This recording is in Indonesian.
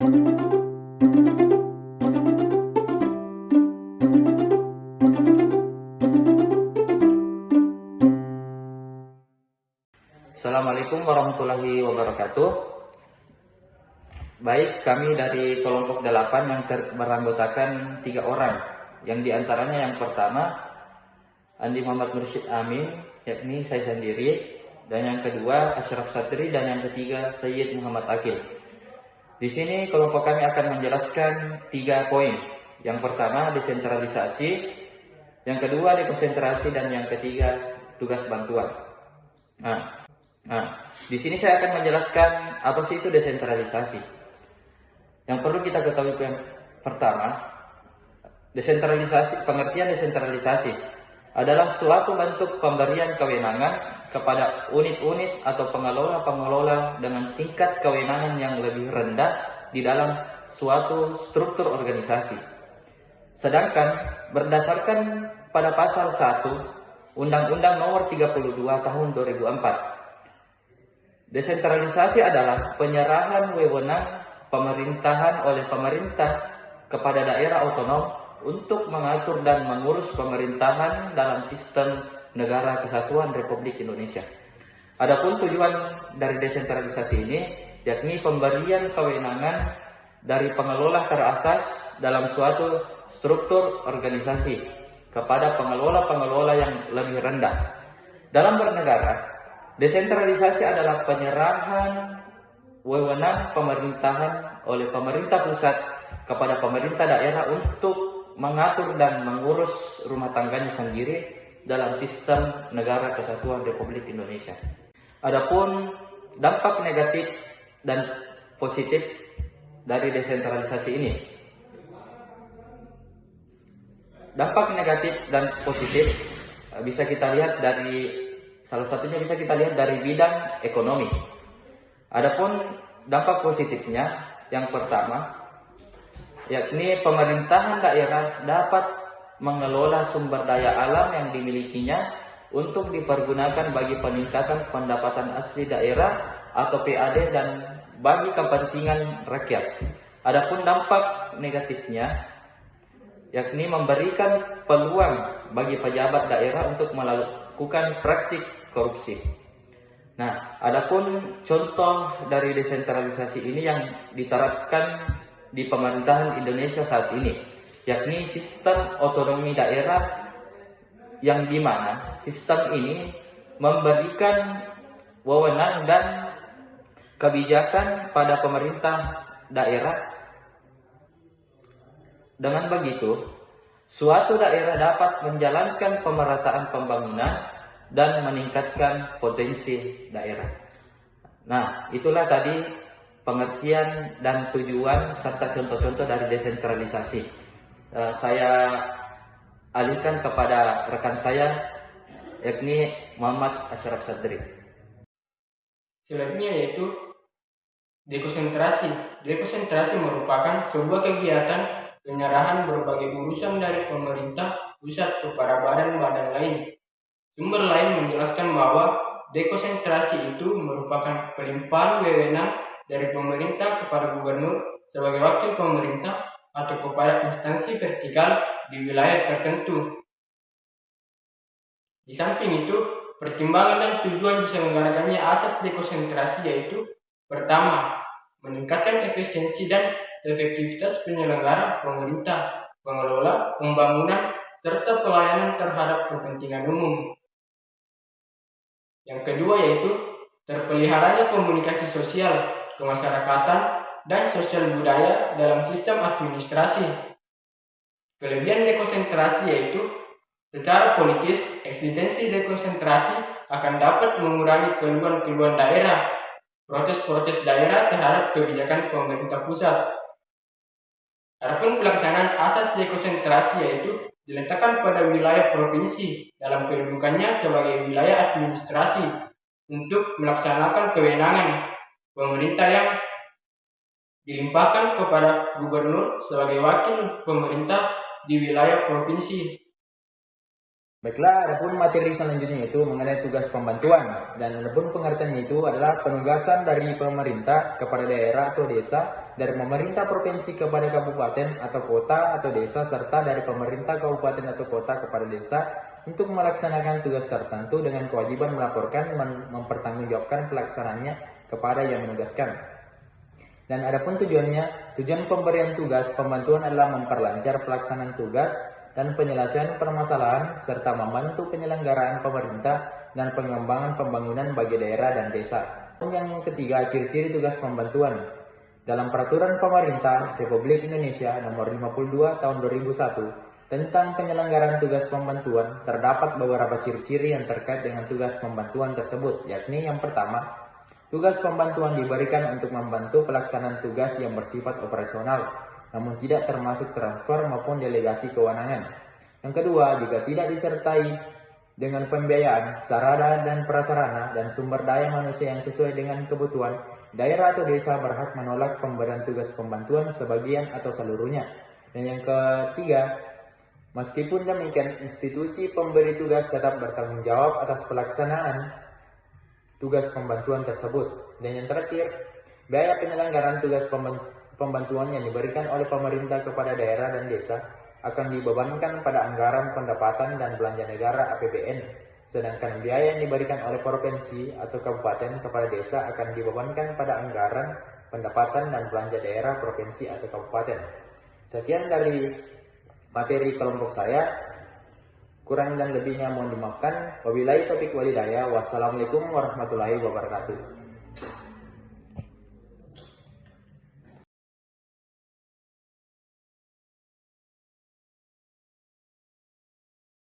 Assalamualaikum warahmatullahi wabarakatuh. Baik, kami dari kelompok 8 yang beranggotakan 3 orang, yang diantaranya yang pertama Andi Muhammad Mursyid Amin, yakni saya sendiri, dan yang kedua Ashraf Satri, dan yang ketiga Sayyid Muhammad Akil. Di sini kelompok kami akan menjelaskan 3 poin. Yang pertama desentralisasi, yang kedua dekonsentrasi, dan yang ketiga tugas bantuan. Nah, di sini saya akan menjelaskan apa sih itu desentralisasi. Yang perlu kita ketahui yang pertama, pengertian desentralisasi adalah suatu bentuk pemberian kewenangan kepada unit-unit atau pengelola-pengelola dengan tingkat kewenangan yang lebih rendah di dalam suatu struktur organisasi. Sedangkan berdasarkan pada pasal 1 Undang-Undang Nomor 32 Tahun 2004, desentralisasi adalah penyerahan wewenang pemerintahan oleh pemerintah kepada daerah otonom untuk mengatur dan mengurus pemerintahan dalam sistem negara kesatuan Republik Indonesia. Adapun tujuan dari desentralisasi ini yakni pemberian kewenangan dari pengelola teratas dalam suatu struktur organisasi kepada pengelola-pengelola yang lebih rendah. Dalam bernegara, desentralisasi adalah penyerahan wewenang pemerintahan oleh pemerintah pusat kepada pemerintah daerah untuk mengatur dan mengurus rumah tangganya sendiri dalam sistem negara kesatuan Republik Indonesia. Adapun dampak negatif dan positif dari desentralisasi ini. Dampak negatif dan positif bisa kita lihat salah satunya bisa kita lihat dari bidang ekonomi. Adapun dampak positifnya, yang pertama, yakni pemerintahan daerah dapat mengelola sumber daya alam yang dimilikinya untuk dipergunakan bagi peningkatan pendapatan asli daerah atau PAD dan bagi kepentingan rakyat. Adapun dampak negatifnya, yakni memberikan peluang bagi pejabat daerah untuk melakukan praktik korupsi. Nah, adapun contoh dari desentralisasi ini yang diterapkan di pemerintahan Indonesia saat ini, yakni sistem otonomi daerah, yang dimana sistem ini memberikan wewenang dan kebijakan pada pemerintah daerah. Dengan begitu, suatu daerah dapat menjalankan pemerataan pembangunan dan meningkatkan potensi daerah. Nah, itulah tadi pengertian dan tujuan serta contoh-contoh dari desentralisasi. Saya alihkan kepada rekan saya, yakni Muhammad Ashraf Sadri. Selanjutnya yaitu dekonsentrasi. Dekonsentrasi merupakan sebuah kegiatan penyerahan berbagai urusan dari pemerintah pusat kepada badan-badan lain. Sumber lain menjelaskan bahwa dekonsentrasi itu merupakan pelimpahan wewenang dari pemerintah kepada gubernur sebagai wakil pemerintah atau kepada instansi vertikal di wilayah tertentu. Di samping itu, pertimbangan dan tujuan diselenggarakannya asas dekonsentrasi yaitu: pertama, meningkatkan efisiensi dan efektivitas penyelenggara pemerintah, pengelola, pembangunan, serta pelayanan terhadap kepentingan umum. Yang kedua yaitu terpeliharanya komunikasi sosial, kemasyarakatan, dan sosial budaya dalam sistem administrasi. Kelebihan dekonsentrasi yaitu secara politis, eksistensi dekonsentrasi akan dapat mengurangi keluhan-keluhan daerah, protes-protes daerah terhadap kebijakan pemerintah pusat. Adapun pelaksanaan asas dekonsentrasi yaitu diletakkan pada wilayah provinsi dalam kedudukannya sebagai wilayah administrasi untuk melaksanakan kewenangan pemerintah yang dilimpahkan kepada gubernur sebagai wakil pemerintah di wilayah provinsi. Baiklah, adapun materi selanjutnya itu mengenai tugas pembantuan, dan adapun pengertiannya itu adalah penugasan dari pemerintah kepada daerah atau desa, dari pemerintah provinsi kepada kabupaten atau kota atau desa, serta dari pemerintah kabupaten atau kota kepada desa untuk melaksanakan tugas tertentu dengan kewajiban melaporkan mempertanggungjawabkan pelaksanaannya kepada yang menugaskan. Dan adapun tujuannya, tujuan pemberian tugas pembantuan adalah memperlancar pelaksanaan tugas dan penyelesaian permasalahan serta membantu penyelenggaraan pemerintah dan pengembangan pembangunan bagi daerah dan desa. Yang ketiga, ciri-ciri tugas pembantuan. Dalam Peraturan Pemerintah Republik Indonesia Nomor 52 Tahun 2001 tentang penyelenggaraan tugas pembantuan, terdapat beberapa ciri-ciri yang terkait dengan tugas pembantuan tersebut, yakni yang pertama, tugas pembantuan diberikan untuk membantu pelaksanaan tugas yang bersifat operasional, namun tidak termasuk transfer maupun delegasi kewenangan. Yang kedua, jika tidak disertai dengan pembiayaan, sarana dan prasarana, dan sumber daya manusia yang sesuai dengan kebutuhan, daerah atau desa berhak menolak pemberian tugas pembantuan sebagian atau seluruhnya. Dan yang ketiga, meskipun demikian, institusi pemberi tugas tetap bertanggung jawab atas pelaksanaan tugas pembantuan tersebut. Dan yang terakhir, biaya penyelenggaraan tugas pembantuan yang diberikan oleh pemerintah kepada daerah dan desa akan dibebankan pada anggaran pendapatan dan belanja negara APBN, sedangkan biaya yang diberikan oleh provinsi atau kabupaten kepada desa akan dibebankan pada anggaran pendapatan dan belanja daerah, provinsi atau kabupaten. Sekian dari materi kelompok saya, kurang dan lebihnya mohon dimaafkan. Wabillahi taufiq walhidayah. Wassalamualaikum warahmatullahi wabarakatuh.